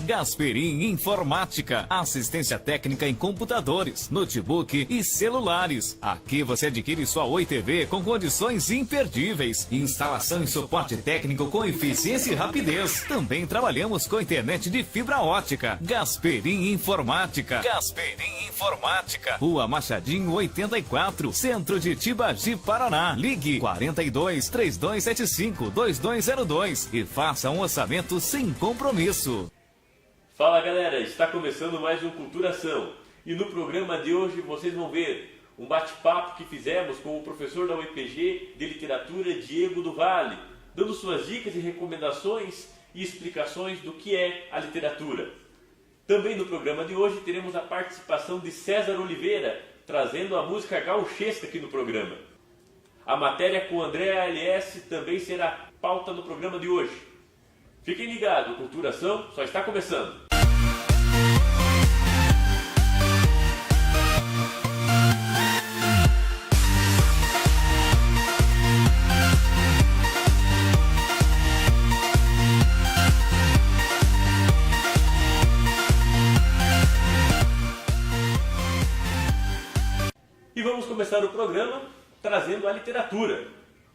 Gasperim Informática, assistência técnica em computadores, notebook e celulares. Aqui você adquire sua Oi TV com condições imperdíveis. Instalação e suporte técnico com eficiência e rapidez. Também trabalhamos com internet de fibra ótica. Gasperim Informática. Gasperim Informática. Rua Machadinho 84, Centro de Tibagi, Paraná. Ligue 42 3275 2202 e faça um orçamento sem compromisso. Fala galera, está começando mais um Culturação e no programa de hoje vocês vão ver um bate-papo que fizemos com o professor da UEPG de Literatura Diego do Valle, dando suas dicas e recomendações e explicações do que é a literatura. Também no programa de hoje teremos a participação de César Oliveira, trazendo a música gauchesca aqui no programa. A matéria com André ALS também será pauta no programa de hoje. Fiquem ligados, Culturação só está começando. E vamos começar o programa trazendo a literatura.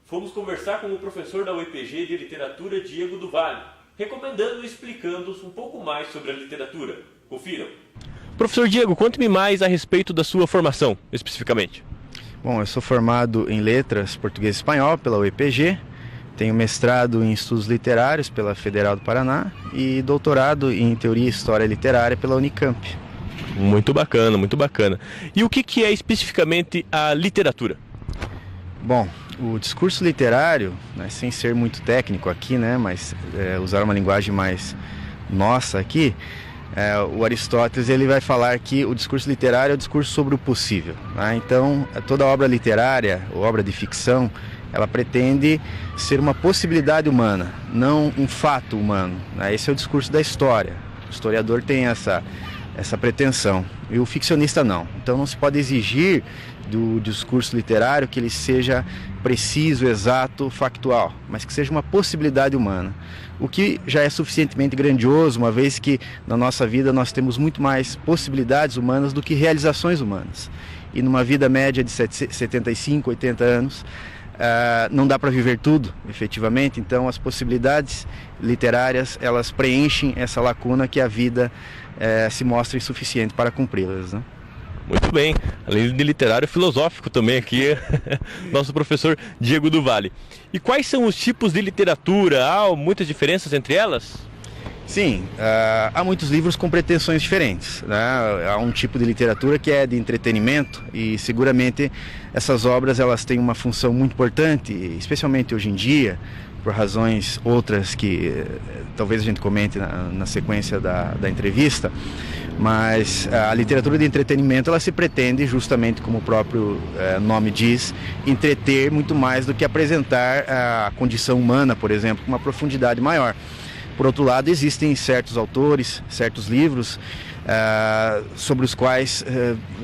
Fomos conversar com o professor da UEPG de Literatura Diego do Valle, recomendando e explicando um pouco mais sobre a literatura. Confiram. Professor Diego, conte-me mais a respeito da sua formação, especificamente. Bom, eu sou formado em Letras Português e Espanhol pela UEPG, tenho mestrado em Estudos Literários pela Federal do Paraná e doutorado em Teoria e História Literária pela Unicamp. Muito bacana, muito bacana. E o que é especificamente a literatura? Bom, o discurso literário, né, sem ser muito técnico aqui, né, mas usar uma linguagem mais nossa aqui, o Aristóteles ele vai falar que o discurso literário é o discurso sobre o possível. Né? Então, toda obra literária, ou obra de ficção, ela pretende ser uma possibilidade humana, não um fato humano. Né? Esse é o discurso da história. O historiador tem essa pretensão, e o ficcionista não. Então não se pode exigir do discurso literário que ele seja preciso, exato, factual, mas que seja uma possibilidade humana. O que já é suficientemente grandioso, uma vez que na nossa vida nós temos muito mais possibilidades humanas do que realizações humanas. E numa vida média de 75, 80 anos, não dá para viver tudo, efetivamente. Então as possibilidades literárias, elas preenchem essa lacuna que a vida se mostra insuficiente para cumpri-las, né? Muito bem, além de literário, filosófico também aqui, nosso professor Diego do Valle. E quais são os tipos de literatura? Há muitas diferenças entre elas? Sim, há muitos livros com pretensões diferentes, né? Há um tipo de literatura que é de entretenimento e seguramente essas obras elas têm uma função muito importante, especialmente hoje em dia, por razões outras que talvez a gente comente na sequência da entrevista, mas a literatura de entretenimento ela se pretende, justamente como o próprio nome diz, entreter muito mais do que apresentar a condição humana, por exemplo, com uma profundidade maior. Por outro lado, existem certos autores, certos livros sobre os quais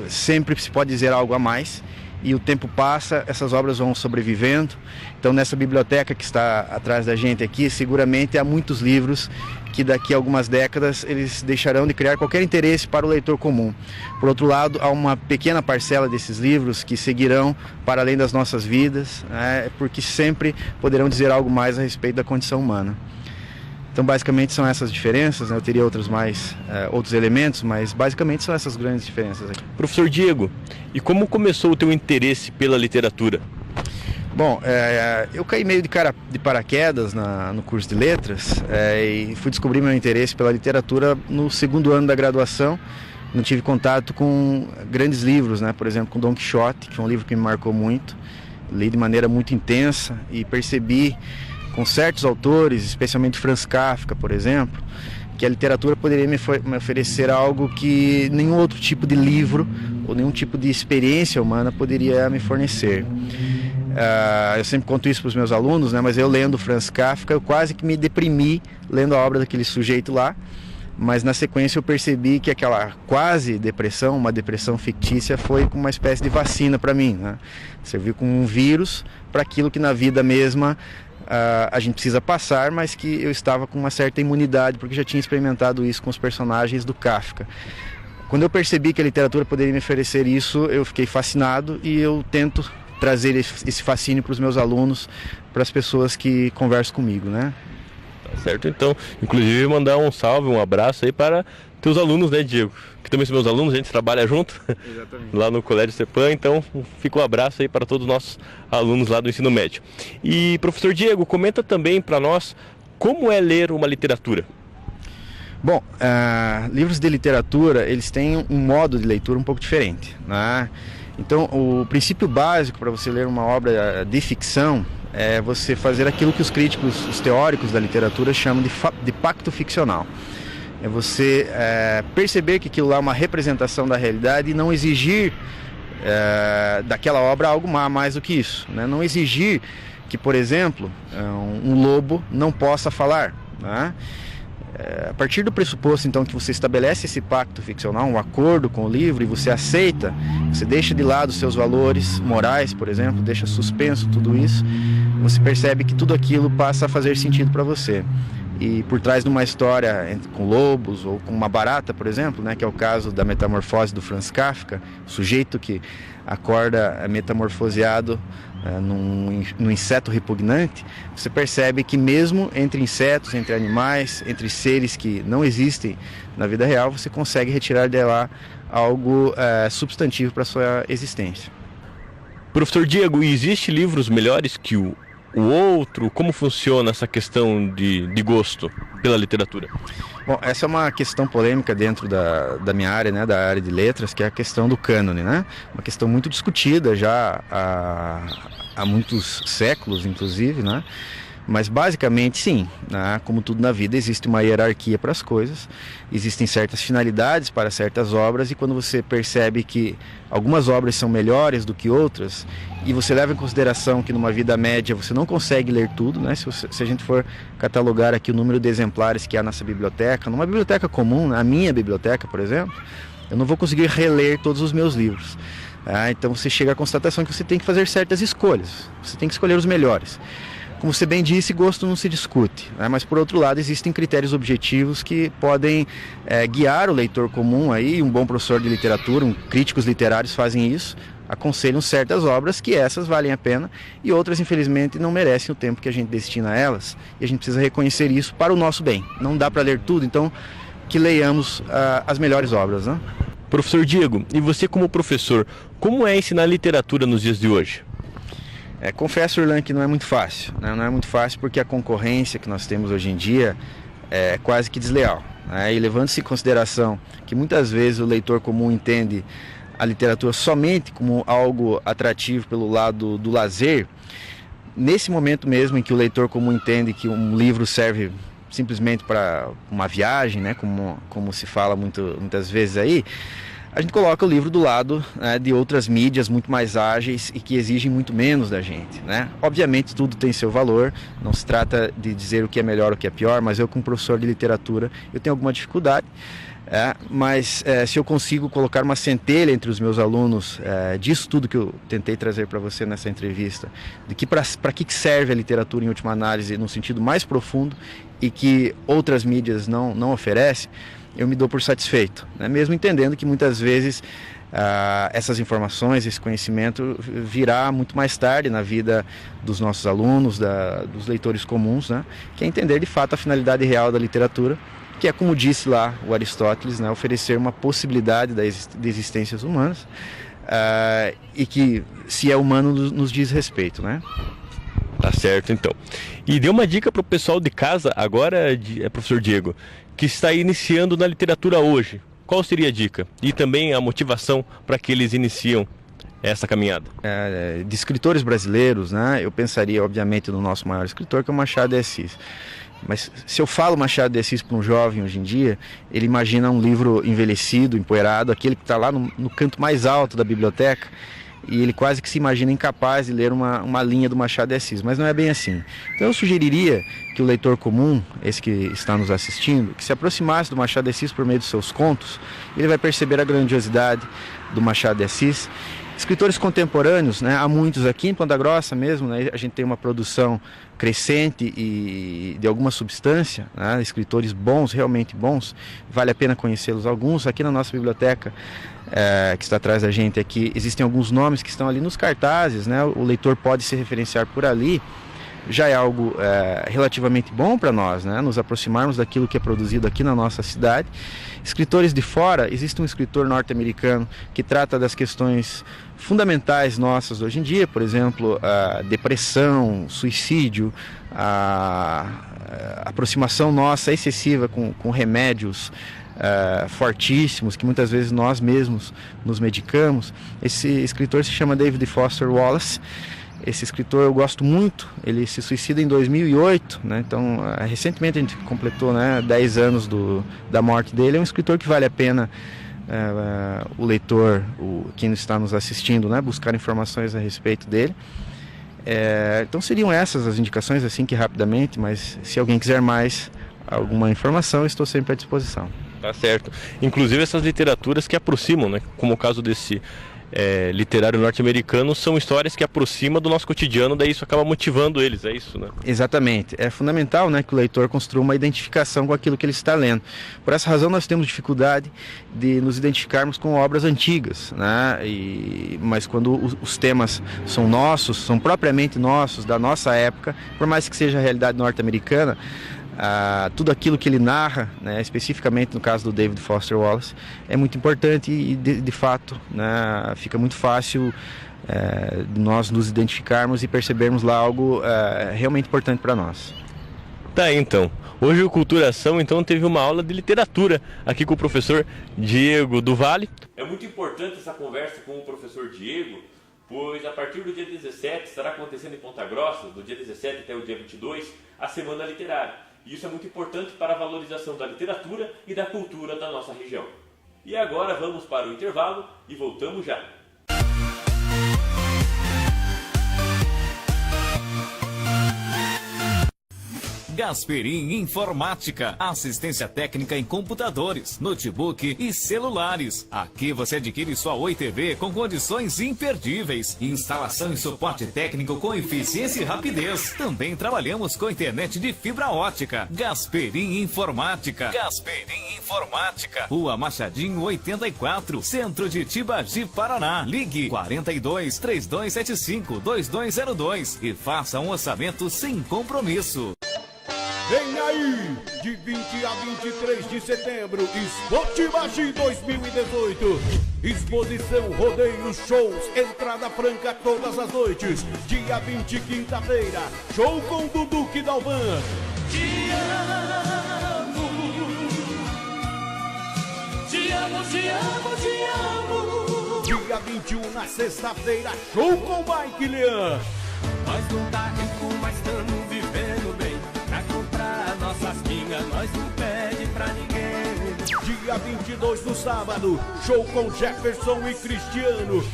sempre se pode dizer algo a mais, e o tempo passa, essas obras vão sobrevivendo. Então nessa biblioteca que está atrás da gente aqui, seguramente há muitos livros que daqui a algumas décadas eles deixarão de criar qualquer interesse para o leitor comum. Por outro lado, há uma pequena parcela desses livros que seguirão para além das nossas vidas, né, porque sempre poderão dizer algo mais a respeito da condição humana. Então basicamente são essas diferenças, né? Eu teria outros elementos, mas basicamente são essas grandes diferenças aqui. Professor Diego, e como começou o teu interesse pela literatura? Bom, eu caí meio de paraquedas no curso de letras e fui descobrir meu interesse pela literatura no segundo ano da graduação. Não tive contato com grandes livros, né? Por exemplo, com Dom Quixote, que foi um livro que me marcou muito. Li de maneira muito intensa e percebi com certos autores, especialmente Franz Kafka, por exemplo, que a literatura poderia me oferecer algo que nenhum outro tipo de livro ou nenhum tipo de experiência humana poderia me fornecer. Eu sempre conto isso para os meus alunos, né? Mas eu lendo Franz Kafka, eu quase que me deprimi lendo a obra daquele sujeito lá, mas na sequência eu percebi que aquela quase depressão, uma depressão fictícia, foi como uma espécie de vacina para mim, né? Serviu como um vírus para aquilo que na vida mesma a gente precisa passar, mas que eu estava com uma certa imunidade, porque já tinha experimentado isso com os personagens do Kafka. Quando eu percebi que a literatura poderia me oferecer isso, eu fiquei fascinado e eu tento trazer esse fascínio para os meus alunos, para as pessoas que conversam comigo, né? Tá certo, então, inclusive mandar um salve, um abraço aí para teus alunos, né, Diego? Que também são meus alunos, a gente trabalha junto. Exatamente. Lá no Colégio Cepan, então fica um abraço aí para todos os nossos alunos lá do ensino médio. E, professor Diego, comenta também para nós como é ler uma literatura. Bom, livros de literatura, eles têm um modo de leitura um pouco diferente, né? Então, o princípio básico para você ler uma obra de ficção é você fazer aquilo que os críticos, os teóricos da literatura chamam de pacto ficcional. É você perceber que aquilo lá é uma representação da realidade e não exigir daquela obra algo mais do que isso, né? Não exigir que, por exemplo, um lobo não possa falar, né? A partir do pressuposto, então, que você estabelece esse pacto ficcional, um acordo com o livro, e você aceita, você deixa de lado os seus valores morais, por exemplo, deixa suspenso tudo isso, você percebe que tudo aquilo passa a fazer sentido para você. E por trás de uma história com lobos ou com uma barata, por exemplo, né, que é o caso da Metamorfose do Franz Kafka, o sujeito que acorda metamorfoseado num inseto repugnante, você percebe que mesmo entre insetos, entre animais, entre seres que não existem na vida real, você consegue retirar de lá algo substantivo para a sua existência. Professor Diego, existem livros melhores que o outro? Como funciona essa questão de gosto pela literatura? Bom, essa é uma questão polêmica dentro da minha área, né, da área de letras, que é a questão do cânone, né? Uma questão muito discutida já há muitos séculos, inclusive, né? Mas basicamente sim, né? Como tudo na vida, existe uma hierarquia para as coisas, existem certas finalidades para certas obras, e quando você percebe que algumas obras são melhores do que outras, e você leva em consideração que numa vida média você não consegue ler tudo, né? Se a gente for catalogar aqui o número de exemplares que há nessa biblioteca, numa biblioteca comum, a minha biblioteca, por exemplo, eu não vou conseguir reler todos os meus livros. Então você chega à constatação que você tem que fazer certas escolhas, você tem que escolher os melhores. Como você bem disse, gosto não se discute, né? Mas por outro lado existem critérios objetivos que podem guiar o leitor comum aí, um bom professor de literatura, críticos literários fazem isso, aconselham certas obras que essas valem a pena e outras infelizmente não merecem o tempo que a gente destina a elas, e a gente precisa reconhecer isso para o nosso bem. Não dá para ler tudo, então que leiamos as melhores obras, né? Professor Diego, e você como professor, como é ensinar literatura nos dias de hoje? Confesso, Irlan, que não é muito fácil, né? Não é muito fácil porque a concorrência que nós temos hoje em dia é quase que desleal, né? E levando-se em consideração que muitas vezes o leitor comum entende a literatura somente como algo atrativo pelo lado do lazer, nesse momento mesmo em que o leitor comum entende que um livro serve simplesmente para uma viagem, né? Como se fala muitas vezes aí, a gente coloca o livro do lado, né, de outras mídias muito mais ágeis e que exigem muito menos da gente, né? Obviamente tudo tem seu valor, não se trata de dizer o que é melhor ou o que é pior, mas eu como professor de literatura eu tenho alguma dificuldade, mas se eu consigo colocar uma centelha entre os meus alunos disso tudo que eu tentei trazer para você nessa entrevista, de que para que serve a literatura em última análise no sentido mais profundo e que outras mídias não oferecem, eu me dou por satisfeito, né? Mesmo entendendo que muitas vezes essas informações, esse conhecimento virá muito mais tarde na vida dos nossos alunos, dos leitores comuns, né? Que é entender de fato a finalidade real da literatura, que é, como disse lá o Aristóteles, né? Oferecer uma possibilidade de existências humanas e que, se é humano, nos diz respeito, né? Tá certo, então. E dê uma dica para o pessoal de casa agora, professor Diego, que está iniciando na literatura hoje. Qual seria a dica? E também a motivação para que eles iniciam essa caminhada? De escritores brasileiros, né? Eu pensaria, obviamente, no nosso maior escritor, que é o Machado de Assis. Mas se eu falo Machado de Assis para um jovem hoje em dia, ele imagina um livro envelhecido, empoeirado, aquele que está lá no canto mais alto da biblioteca, e ele quase que se imagina incapaz de ler uma linha do Machado de Assis, mas não é bem assim. Então eu sugeriria que o leitor comum, esse que está nos assistindo, que se aproximasse do Machado de Assis por meio dos seus contos. Ele vai perceber a grandiosidade do Machado de Assis Escritores contemporâneos, né, há muitos aqui em Ponta Grossa mesmo, né, a gente tem uma produção crescente e de alguma substância, né, escritores bons, realmente bons, vale a pena conhecê-los alguns. Aqui na nossa biblioteca, que está atrás da gente aqui, existem alguns nomes que estão ali nos cartazes, né, o leitor pode se referenciar por ali. Já é algo relativamente bom para nós, né? Nos aproximarmos daquilo que é produzido aqui na nossa cidade. Escritores de fora, existe um escritor norte-americano que trata das questões fundamentais nossas hoje em dia, por exemplo, a depressão, suicídio, a aproximação nossa excessiva com remédios fortíssimos, que muitas vezes nós mesmos nos medicamos. Esse escritor se chama David Foster Wallace. Esse escritor eu gosto muito, ele se suicida em 2008, né? Então recentemente a gente completou, né, 10 anos da morte dele. É um escritor que vale a pena o leitor, quem está nos assistindo, né, buscar informações a respeito dele. Então seriam essas as indicações, assim que rapidamente, mas se alguém quiser mais alguma informação, estou sempre à disposição. Tá certo. Inclusive essas literaturas que aproximam, né, como o caso desse literário norte-americano, são histórias que aproximam do nosso cotidiano, daí isso acaba motivando eles, é isso, né? Exatamente. É fundamental, né, que o leitor construa uma identificação com aquilo que ele está lendo. Por essa razão nós temos dificuldade de nos identificarmos com obras antigas, né? Mas quando os temas são nossos, são propriamente nossos, da nossa época, por mais que seja a realidade norte-americana, tudo aquilo que ele narra, né, especificamente no caso do David Foster Wallace, é muito importante e de fato, né, fica muito fácil nós nos identificarmos e percebermos lá algo realmente importante para nós. Tá, então. Hoje o Culturação então teve uma aula de literatura aqui com o professor Diego do Vale. É muito importante essa conversa com o professor Diego, pois a partir do dia 17 estará acontecendo em Ponta Grossa, do dia 17 até o dia 22, a Semana Literária. E isso é muito importante para a valorização da literatura e da cultura da nossa região. E agora vamos para o intervalo e voltamos já. Gasperim Informática, assistência técnica em computadores, notebook e celulares. Aqui você adquire sua Oi TV com condições imperdíveis. Instalação e suporte técnico com eficiência e rapidez. Também trabalhamos com internet de fibra ótica. Gasperim Informática. Gasperim Informática. Rua Machadinho 84, Centro de Tibagi, Paraná. Ligue 42 3275 2202 e faça um orçamento sem compromisso. Vem aí, de 20 a 23 de setembro, Expo Tibagi 2018. Exposição, rodeios, shows, entrada franca todas as noites. Dia 20, quinta-feira, show com Dudu Kidalvan. Te amo, te amo, te amo, te amo. Dia 21, na sexta-feira, show com Mike Leão. Nós não tá rico, mas estamos vivendo bem. Pra comprar nossas pingas, nós não pede pra ninguém. Dia 22 no sábado, show com Jefferson e Cristiano.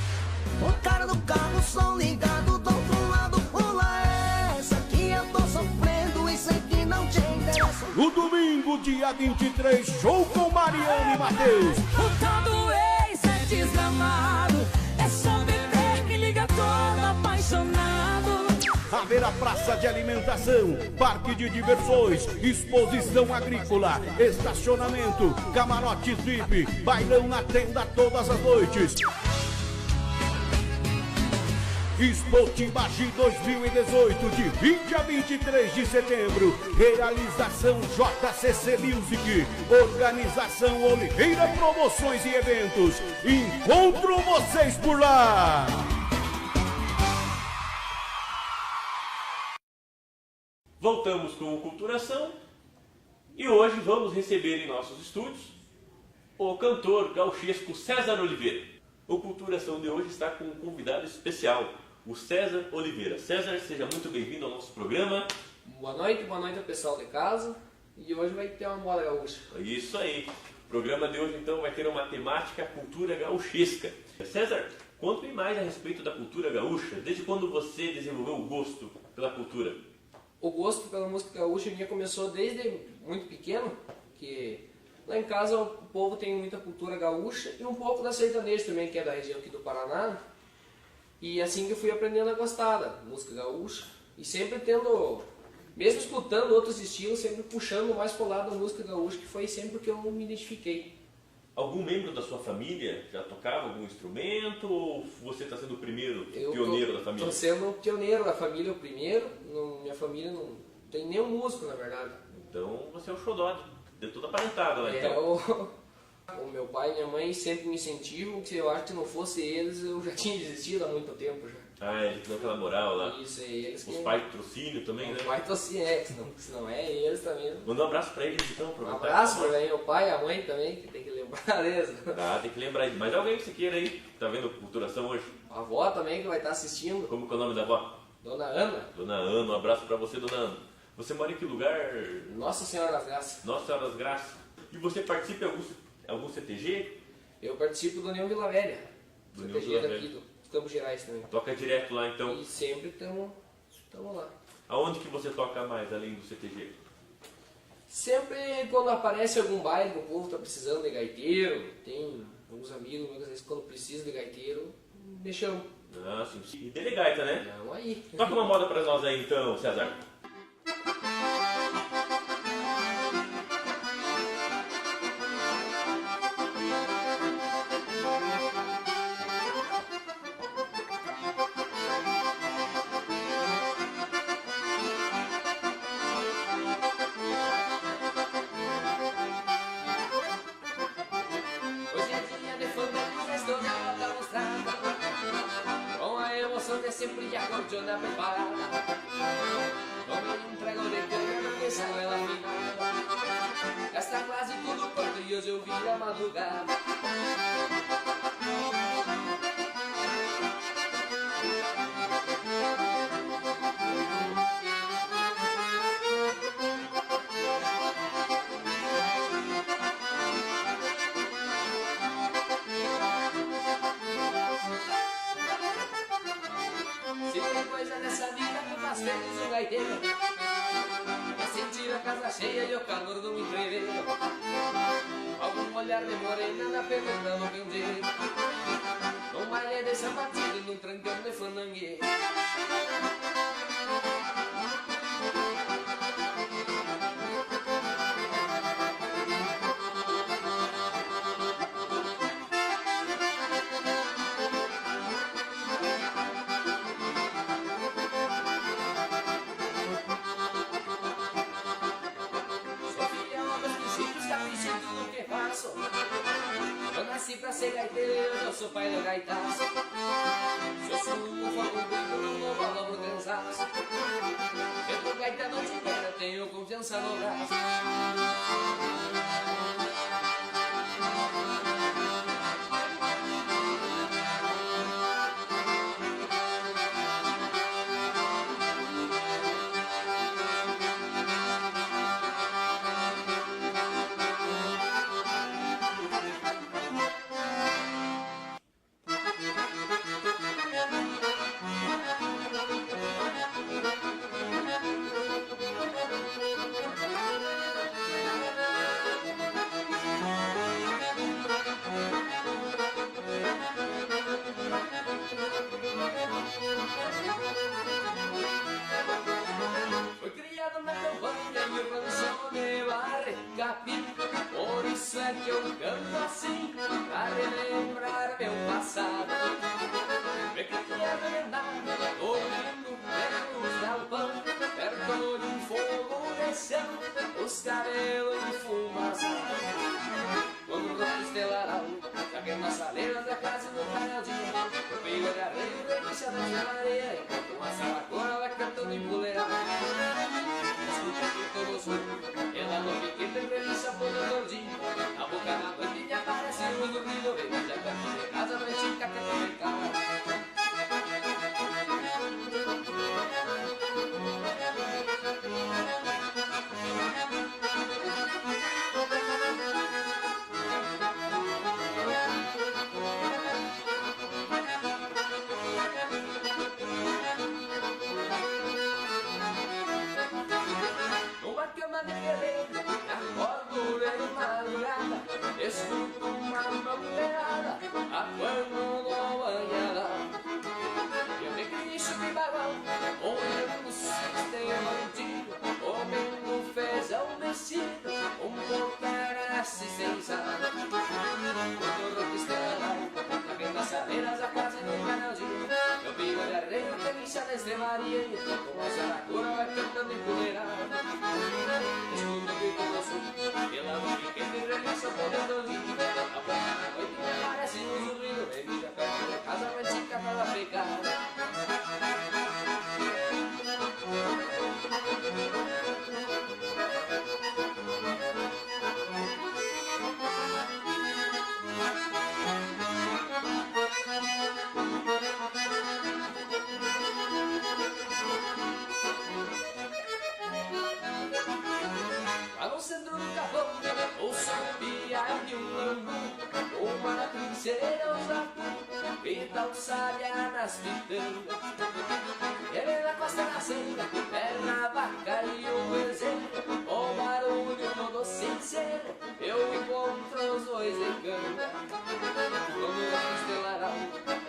O cara do carro, som ligado do outro lado, pula essa que eu tô sofrendo e sei que não te interessa. No domingo, dia 23, show com Mariana e Matheus. O tal do ex é desgramado, é só beber que liga todo apaixonado. Haverá praça de alimentação, parque de diversões, exposição agrícola, estacionamento, camarotes VIP, bailão na tenda todas as noites. Expo Tibagi 2018, de 20 a 23 de setembro. Realização JCC Music. Organização Oliveira Promoções e Eventos. Encontro vocês por lá! Voltamos com o Culturação e hoje vamos receber em nossos estúdios o cantor gauchesco César Oliveira. O Culturação de hoje está com um convidado especial, o César Oliveira. César, seja muito bem-vindo ao nosso programa. Boa noite ao pessoal de casa. E hoje vai ter uma moda gaúcha. Isso aí. O programa de hoje então vai ter uma temática cultura gauchesca. César, conte-me mais a respeito da cultura gaúcha. Desde quando você desenvolveu o gosto pela cultura? O gosto pela música gaúcha minha começou desde muito pequeno, que lá em casa o povo tem muita cultura gaúcha e um pouco da sertaneja também, que é da região aqui do Paraná. E assim que eu fui aprendendo a gostar da música gaúcha. E sempre tendo, mesmo escutando outros estilos, sempre puxando mais pro lado da música gaúcha, que foi sempre que eu me identifiquei. Algum membro da sua família já tocava algum instrumento ou você está sendo o primeiro pioneiro da família? Estou sendo o pioneiro da família, o primeiro. Minha família não tem nenhum músico, na verdade. Então você é o xodó de toda a parentada lá, então. O meu pai e minha mãe sempre me incentivam, que eu acho que se não fosse eles, eu já tinha desistido há muito tempo já. Ah, eles dão aquela moral lá. Isso, é eles que... Os pais patrocínio também, né? Os pais patrocínio, se não é eles também. Manda um abraço pra eles então, Um abraço pra meu pai e a mãe também, que tem que lembrar deles. Ah, tem que lembrar. Mais alguém que você queira aí, que tá vendo a Culturação hoje? A avó também, que vai estar assistindo. Como que é o nome da avó? Dona Ana. Dona Ana, um abraço pra você, Dona Ana. Você mora em que lugar? Nossa Senhora das Graças. Nossa Senhora das Graças. E você participa em algum CTG? Eu participo do União Vila Velha. Do União CTG Vila daqui Velha. do Campos Gerais também. Toca direto lá então? E sempre estamos lá. Aonde que você toca mais, além do CTG? Sempre quando aparece algum baile que o povo está precisando de gaiteiro, tem alguns amigos, às vezes quando precisa de gaiteiro, me chamam. Ah, sim. E delegaita, né? Vamos aí. Toca uma moda pra nós aí então, César. Hoje é dia de fandango, mas toda ela tá mostrada, com a emoção de sempre e a cordiona preparada. Tomei um trago de cana na mesa, ela afinada. Gasta quase tudo pronto e hoje eu vi a madrugada. Se tem coisa nessa vida que faz feliz um gaiteiro, é sentir a casa cheia e o calor do entreveiro. Algum olhar de morena na pergunta no candeeiro, num baile de sapatilha e num trancão de fandangueiro. Sou fiel aos meus princípios, capricho em tudo que faço. Eu nasci pra ser gaiteiro, eu sou pai do gaitaço. Se eu sou um fogo branco, não vou bola pro cansaço. Eu tô gaita a noite inteira, tenho confiança no braço. Fui criado na campanha e o rancho de Barrecapi. Por isso é que eu canto assim, pra relembrar meu passado. Me criei avenada, ouvindo pelos galpão, perto de um fogo de chão, os cabelos de fumaça. Quando o rosto estelará, já que na saleira da casa e no canaldinho, eu pego a garreira e rebicha na areia, enquanto uma salacona vai cantando em puleira. Escuta que tô gostoso, ela no piquete rebicha por um gordinho, na boca na noite aparece um dormido, vem já perto de casa, vai chica que tô em casa. assistência. Doutor Cristal, na venda Saleiras, a casa e no canalzinho. Meu pingo de arreio, delícia da estrelaria. Com a saracura vai cantando empoleirado. Escuta o grito do sul, pela noite que me relisa poderosíssimo. A porta da noite me parece um zumbido. Vem já perto da casa, vai te catar da pegada. Lá no centro do capão, ouço um piar de um lambu, uma trincheira, um jacu, feita um salha nas pitangas. Ele na costa da senha, perna, vaca e o bezerro, o barulho todo sincero, eu encontro os dois em canga. Quando eu estelarão,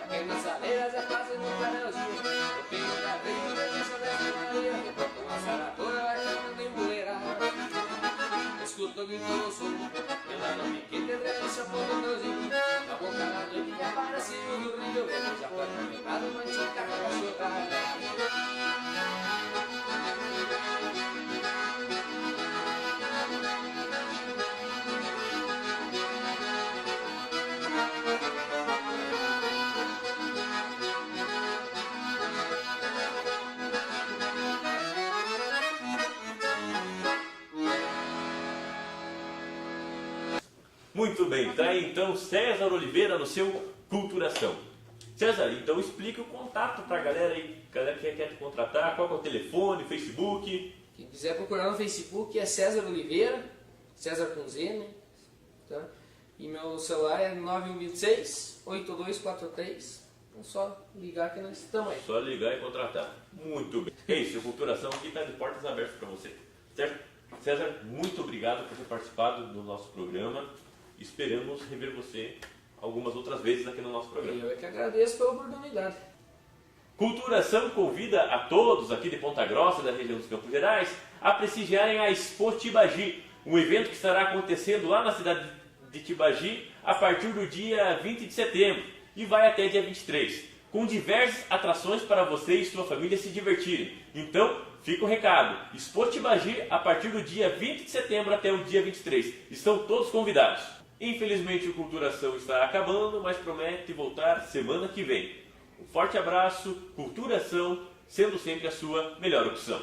aqui nas saleiras é quase no canelzinho, o pingo da rede, delícia da estrelaria, enquanto uma saracura vai cantando empoleirada. Escuta o grito do sul, pela noite que te delícia poderosíssimo. Na boca da noite que aparece o rio, ele já foi no mercado, mantica com a cachorrada. Muito bem, tá aí então César Oliveira no seu Culturação. César, então explica o contato pra galera aí, galera que quer te contratar, qual que é o telefone, Facebook. Quem quiser procurar no Facebook é César Oliveira, César com Z, né? Tá? E meu celular é 9126-8243. É só ligar que nós estamos aí. Só ligar e contratar. Muito bem. É isso, a Culturação aqui está de portas abertas para você. Certo? César, muito obrigado por ter participado do nosso programa. Esperamos rever você algumas outras vezes aqui no nosso programa. Eu é que agradeço pela oportunidade. Culturação convida a todos aqui de Ponta Grossa e da região dos Campos Gerais a prestigiarem a Expo Tibagi, um evento que estará acontecendo lá na cidade de Tibagi a partir do dia 20 de setembro e vai até dia 23, com diversas atrações para você e sua família se divertirem. Então, fica o recado, Expo Tibagi a partir do dia 20 de setembro até o dia 23. Estão todos convidados. Infelizmente o Culturação está acabando, mas promete voltar semana que vem. Um forte abraço, Culturação, sendo sempre a sua melhor opção.